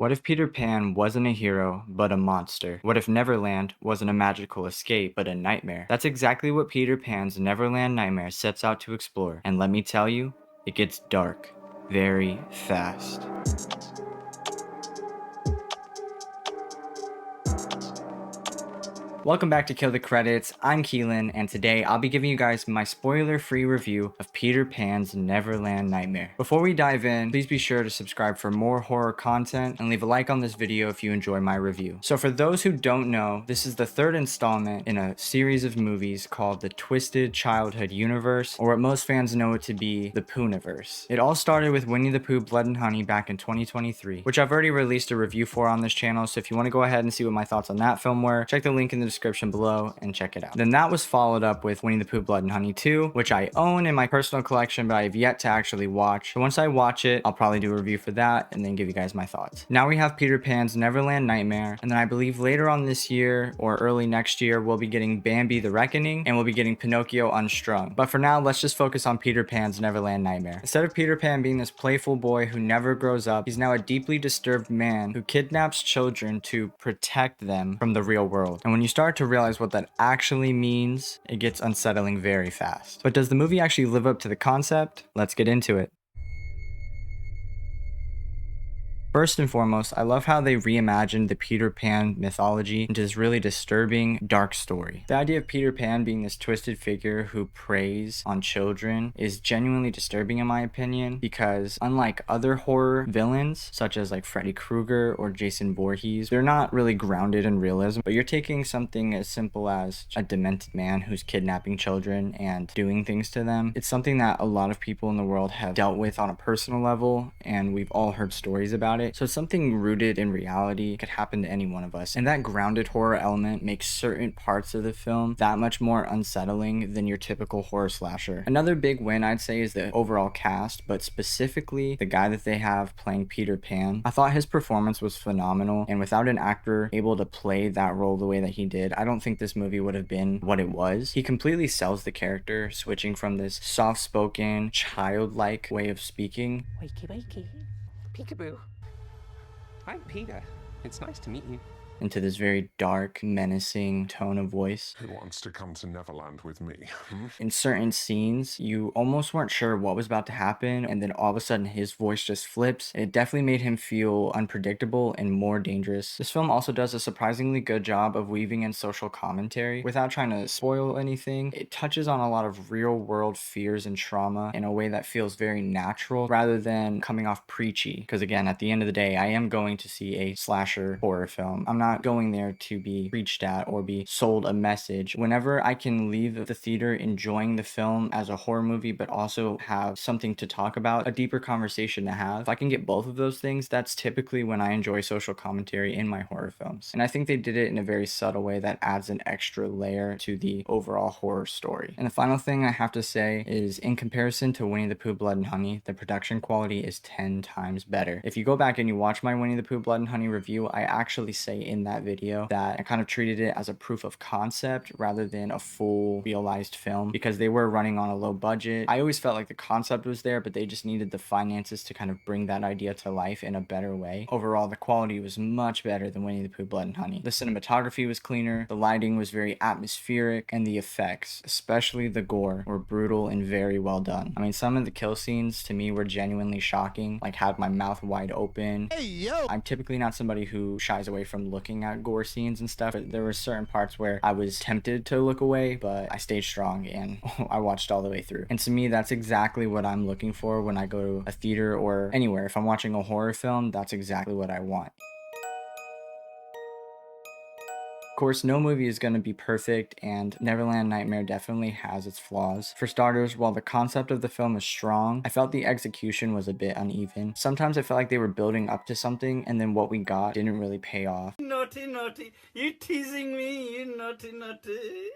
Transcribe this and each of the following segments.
What if Peter Pan wasn't a hero, but a monster? What if Neverland wasn't a magical escape, but a nightmare? That's exactly what Peter Pan's Neverland Nightmare sets out to explore. And let me tell you, it gets dark very fast. Welcome back to Kill the Credits. I'm Keelan, and today I'll be giving you guys my spoiler-free review of Peter Pan's Neverland Nightmare. Before we dive in, please be sure to subscribe for more horror content and leave a like on this video if you enjoy my review. So for those who don't know, this is the third installment in a series of movies called the Twisted Childhood Universe, or what most fans know it to be the Pooniverse. It all started with Winnie the Pooh Blood and Honey back in 2023, which I've already released a review for on this channel, so if you want to go ahead and see what my thoughts on that film were, check the link in the description below and check it out. Then that was followed up with Winnie the Pooh Blood and Honey 2, which I own in my personal collection, but I have yet to actually watch. So once I watch it, I'll probably do a review for that and then give you guys my thoughts. Now we have Peter Pan's Neverland Nightmare, and then I believe later on this year or early next year, we'll be getting Bambi the Reckoning, and we'll be getting Pinocchio Unstrung. But for now, let's just focus on Peter Pan's Neverland Nightmare. Instead of Peter Pan being this playful boy who never grows up, he's now a deeply disturbed man who kidnaps children to protect them from the real world. And when you start to realize what that actually means, it gets unsettling very fast. But does the movie actually live up to the concept? Let's get into it. First and foremost, I love how they reimagined the Peter Pan mythology into this really disturbing, dark story. The idea of Peter Pan being this twisted figure who preys on children is genuinely disturbing in my opinion, because unlike other horror villains, such as like Freddy Krueger or Jason Voorhees, they're not really grounded in realism, but you're taking something as simple as a demented man who's kidnapping children and doing things to them. It's something that a lot of people in the world have dealt with on a personal level, and we've all heard stories about it. So it's something rooted in reality. It could happen to any one of us. And that grounded horror element makes certain parts of the film that much more unsettling than your typical horror slasher. Another big win I'd say is the overall cast, but specifically the guy that they have playing Peter Pan. I thought his performance was phenomenal, and without an actor able to play that role the way that he did, I don't think this movie would have been what it was. He completely sells the character, switching from this soft-spoken, childlike way of speaking. Wakey, wakey. Peekaboo. I'm Peter. It's nice to meet you. Into this very dark, menacing tone of voice. Who wants to come to Neverland with me? In certain scenes, you almost weren't sure what was about to happen, and then all of a sudden his voice just flips. It definitely made him feel unpredictable and more dangerous. This film also does a surprisingly good job of weaving in social commentary. Without trying to spoil anything, it touches on a lot of real-world fears and trauma in a way that feels very natural, rather than coming off preachy. Because again, at the end of the day, I am going to see a slasher horror film. I'm not going there to be preached at or be sold a message. Whenever I can leave the theater enjoying the film as a horror movie, but also have something to talk about, a deeper conversation to have, if I can get both of those things, that's typically when I enjoy social commentary in my horror films. And I think they did it in a very subtle way that adds an extra layer to the overall horror story. And the final thing I have to say is, in comparison to Winnie the Pooh Blood and Honey, the production quality is 10 times better. If you go back and you watch my Winnie the Pooh Blood and Honey review, I actually say in that video that I kind of treated it as a proof of concept rather than a full realized film, because they were running on a low budget. I always felt like the concept was there, but they just needed the finances to kind of bring that idea to life in a better way. Overall, the quality was much better than Winnie the Pooh Blood and Honey. The cinematography was cleaner, the lighting was very atmospheric, and the effects, especially the gore, were brutal and very well done. I mean, some of the kill scenes to me were genuinely shocking, like had my mouth wide open. Hey, yo! I'm typically not somebody who shies away from looking at gore scenes and stuff, but there were certain parts where I was tempted to look away, but I stayed strong and I watched all the way through. And to me, that's exactly what I'm looking for when I go to a theater or anywhere. If I'm watching a horror film, that's exactly what I want. Of course, no movie is going to be perfect, and Neverland Nightmare definitely has its flaws. For starters, while the concept of the film is strong, I felt the execution was a bit uneven. Sometimes I felt like they were building up to something, and then what we got didn't really pay off. Naughty, naughty, you teasing me, you naughty, naughty.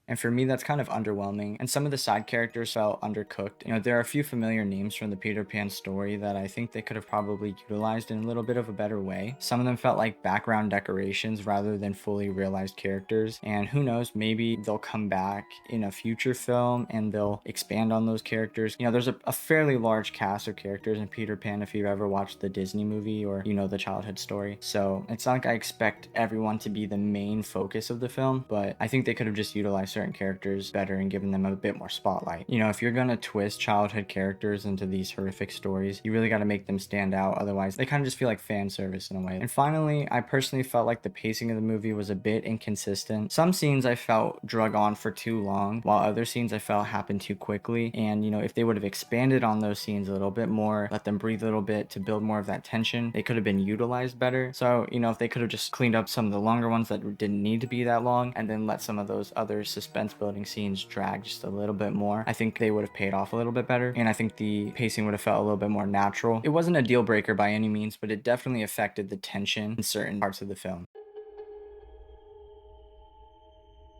And for me, that's kind of underwhelming. And some of the side characters felt undercooked. There are a few familiar names from the Peter Pan story that I think they could have probably utilized in a little bit of a better way. Some of them felt like background decorations rather than fully realized characters. And who knows, maybe they'll come back in a future film and they'll expand on those characters. There's a fairly large cast of characters in Peter Pan if you've ever watched the Disney movie or the childhood story. So it's not like I expect everyone to be the main focus of the film, but I think they could have just utilized certain characters better and given them a bit more spotlight. If you're gonna twist childhood characters into these horrific stories, you really got to make them stand out. Otherwise, they kind of just feel like fan service in a way. And finally, I personally felt like the pacing of the movie was a bit inconsistent. Some scenes I felt drug on for too long, while other scenes I felt happened too quickly. And if they would have expanded on those scenes a little bit more, let them breathe a little bit to build more of that tension, they could have been utilized better. So if they could have just cleaned up some of the longer ones that didn't need to be that long, and then let some of those other suspense building scenes drag just a little bit more, I think they would have paid off a little bit better. And I think the pacing would have felt a little bit more natural. It wasn't a deal breaker by any means, but it definitely affected the tension in certain parts of the film.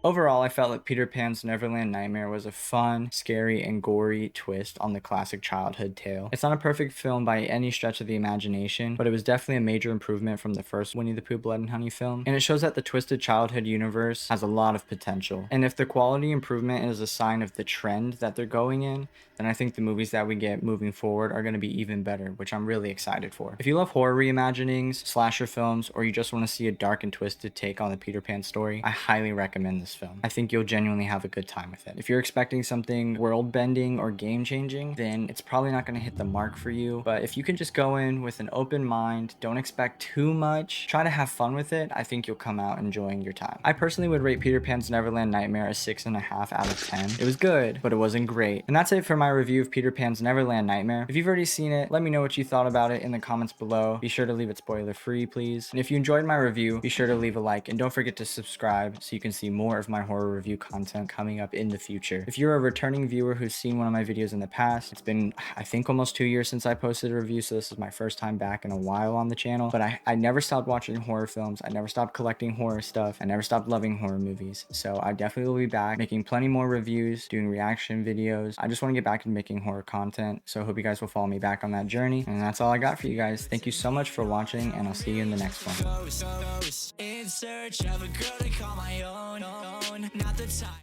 Overall, I felt like Peter Pan's Neverland Nightmare was a fun, scary, and gory twist on the classic childhood tale. It's not a perfect film by any stretch of the imagination, but it was definitely a major improvement from the first Winnie the Pooh Blood and Honey film, and it shows that the twisted childhood universe has a lot of potential. And if the quality improvement is a sign of the trend that they're going in, then I think the movies that we get moving forward are going to be even better, which I'm really excited for. If you love horror reimaginings, slasher films, or you just want to see a dark and twisted take on the Peter Pan story, I highly recommend this film. I think you'll genuinely have a good time with it. If you're expecting something world-bending or game-changing, then it's probably not going to hit the mark for you. But if you can just go in with an open mind, don't expect too much, try to have fun with it, I think you'll come out enjoying your time. I personally would rate Peter Pan's Neverland Nightmare a 6.5 out of 10. It was good, but it wasn't great. And that's it for my review of Peter Pan's Neverland Nightmare. If you've already seen it, let me know what you thought about it in the comments below. Be sure to leave it spoiler-free, please. And if you enjoyed my review, be sure to leave a like, and don't forget to subscribe so you can see more of my horror review content coming up in the future. If you're a returning viewer who's seen one of my videos in the past, it's been, I think, almost 2 years since I posted a review, so this is my first time back in a while on the channel. But I never stopped watching horror films. I never stopped collecting horror stuff. I never stopped loving horror movies. So I definitely will be back making plenty more reviews, doing reaction videos. I just want to get back into making horror content, so I hope you guys will follow me back on that journey. And that's all I got for you guys. Thank you so much for watching, and I'll see you in the next one. In search of a girl to call my own, not the type.